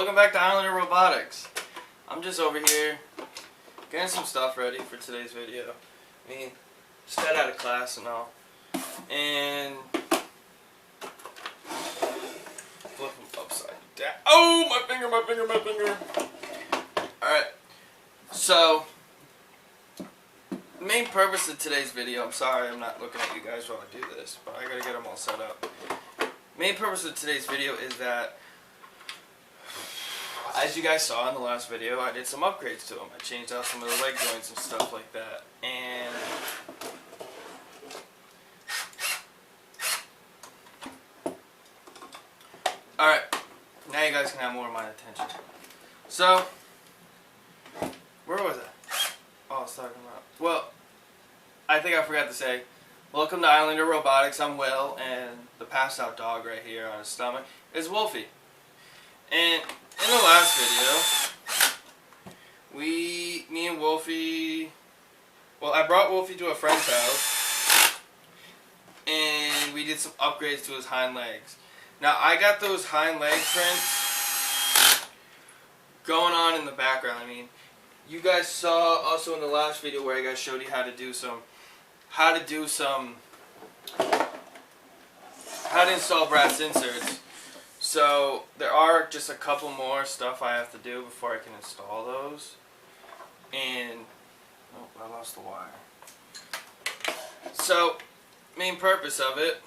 welcome back to Islander Robotics. I'm just over here getting some stuff ready for today's video. I mean, just got out of class and all. And flip them upside down. Oh, my finger, my finger, my finger. Alright, so the main purpose of today's video, I'm sorry I'm not looking at you guys while I do this, but I gotta get them all set up. Main purpose of today's video is that, as you guys saw in the last video, I did some upgrades to them. I changed out some of the leg joints and stuff like that. And alright, now you guys can have more of my attention. So, where was I? Oh, I was talking about, well, I think I forgot to say, welcome to Islander Robotics. I'm Will, and the passed out dog right here on his stomach is Wolfy. And in the last video, me and Wolfy, well, I brought Wolfy to a friend's house, and we did some upgrades to his hind legs. Now, I got those hind leg prints going on in the background. I mean, you guys saw also in the last video where I guys showed you how to install brass inserts. So there are just a couple more stuff I have to do before I can install those. And oh, I lost the wire. So main purpose of this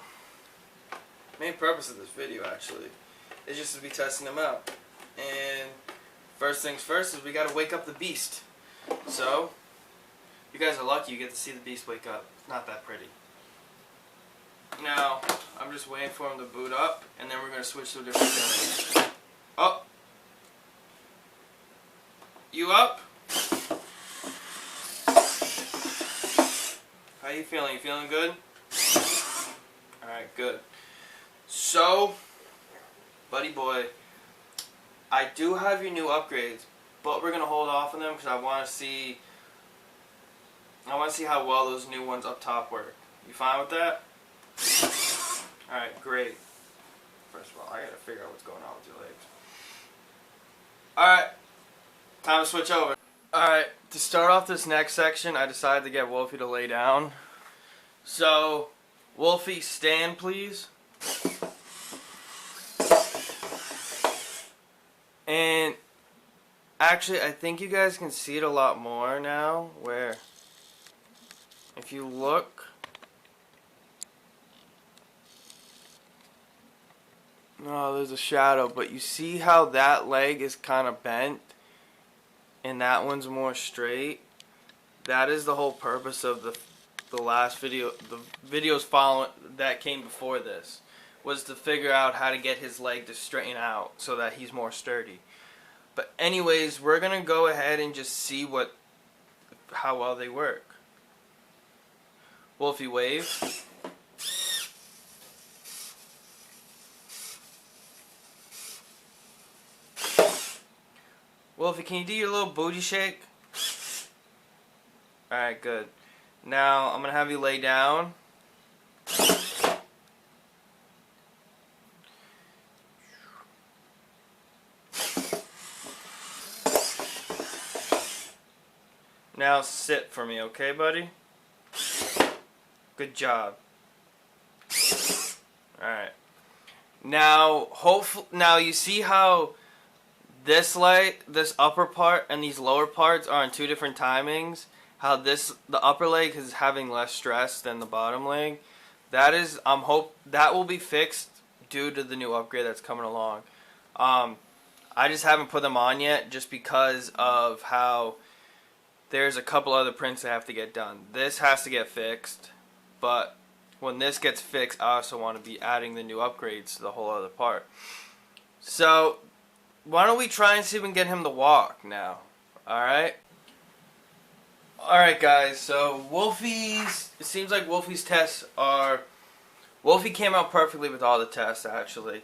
video actually is just to be testing them out. And first things first is we gotta wake up the beast. So you guys are lucky you get to see the beast wake up. It's not that pretty. Now, I'm just waiting for him to boot up, and then we're going to switch to a different channel. Oh! You up? How you feeling? You feeling good? Alright, good. So, buddy boy, I do have your new upgrades, but we're going to hold off on them because I want to see how well those new ones up top work. You fine with that? Alright, great. First of all, I gotta figure out what's going on with your legs. Alright, time to switch over. Alright, to start off this next section, I decided to get Wolfy to lay down. So, Wolfy, stand please. And actually, I think you guys can see it a lot more now, where if you look, no, there's a shadow, but you see how that leg is kind of bent and that one's more straight? That is the whole purpose of the last video, the videos following that came before this, was to figure out how to get his leg to straighten out so that he's more sturdy. But anyways, we're gonna go ahead and just see how well they work. Wolfy, wave. Wolfy, can you do your little booty shake? Alright, good. Now, I'm going to have you lay down. Now, sit for me, okay, buddy? Good job. Alright. Now, you see how this upper part and these lower parts are on two different timings? How the upper leg is having less stress than the bottom leg? That will be fixed due to the new upgrade that's coming along. I just haven't put them on yet just because of how there's a couple other prints that have to get done. This has to get fixed, but when this gets fixed, I also want to be adding the new upgrades to the whole other part. So why don't we try and see if we can get him to walk now? Alright? Alright guys, so it seems like Wolfy's tests Wolfy came out perfectly with all the tests actually.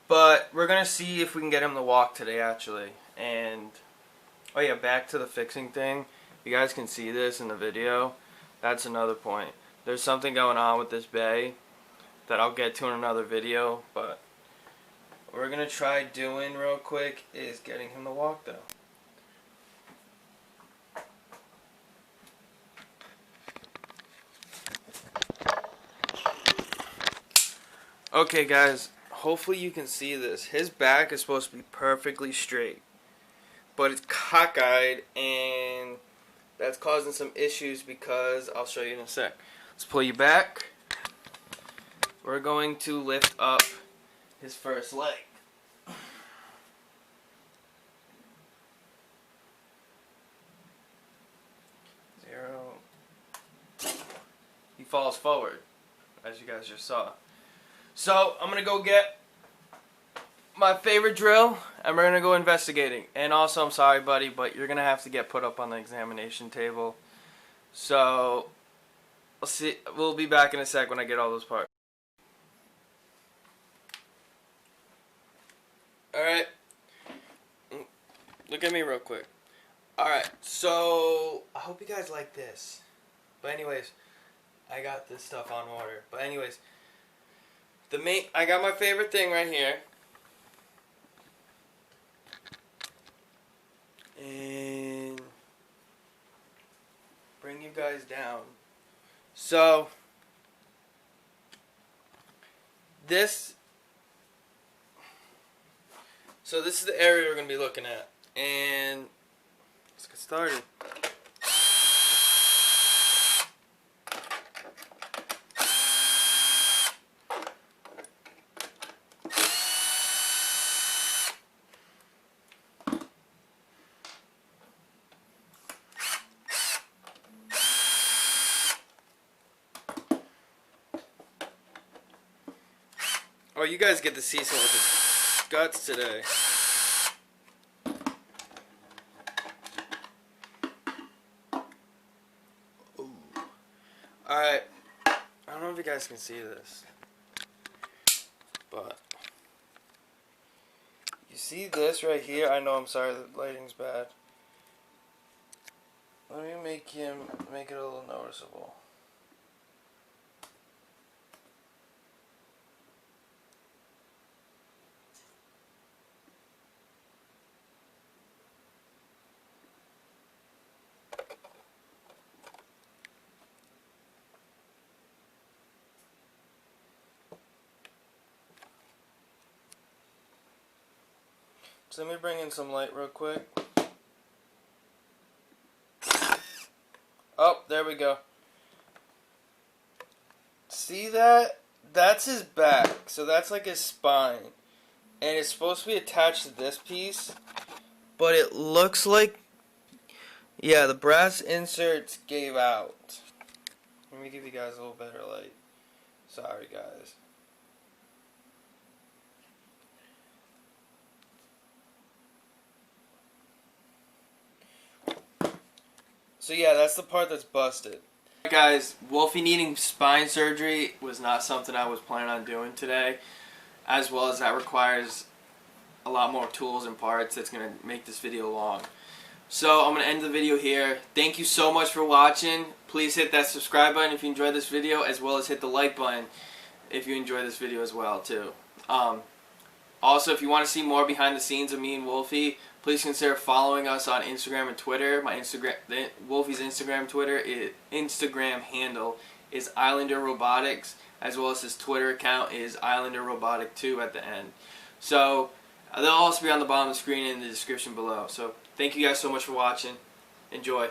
But we're going to see if we can get him to walk today actually. And, oh yeah, back to the fixing thing. You guys can see this in the video. That's another point. There's something going on with this bay that I'll get to in another video, but What we're going to try doing real quick is getting him to walk though. Okay guys, hopefully you can see this. His back is supposed to be perfectly straight, but it's cockeyed, and that's causing some issues because I'll show you in a sec. Let's pull you back. We're going to lift up his first leg. Zero. He falls forward, as you guys just saw. So I'm gonna go get my favorite drill, and we're gonna go investigating. And also, I'm sorry, buddy, but you're gonna have to get put up on the examination table. So we'll see. We'll be back in a sec when I get all those parts. All right. Look at me real quick. All right. So I hope you guys like this. But anyways, I got this stuff on order. But anyways. I got my favorite thing right here. And bring you guys down. So this is the area we're going to be looking at. And let's get started. Oh, you guys get to see some of his guts today. Ooh. Alright. I don't know if you guys can see this. But you see this right here? I know, I'm sorry, the lighting's bad. Let me make it a little noticeable. So let me bring in some light real quick. Oh, there we go. See that? That's his back. So that's like his spine. And it's supposed to be attached to this piece. But it looks like, yeah, the brass inserts gave out. Let me give you guys a little better light. Sorry, guys. So yeah, that's the part that's busted. Guys, Wolfie needing spine surgery was not something I was planning on doing today, as well as that requires a lot more tools and parts. That's going to make this video long. So I'm going to end the video here. Thank you so much for watching. Please hit that subscribe button if you enjoyed this video, as well as hit the like button if you enjoyed this video as well too. Also, if you want to see more behind the scenes of me and Wolfie, please consider following us on Instagram and Twitter. Wolfie's Instagram handle is Islander Robotics, as well as his Twitter account is Islander Robotic 2 at the end. So they'll also be on the bottom of the screen and in the description below. So thank you guys so much for watching. Enjoy.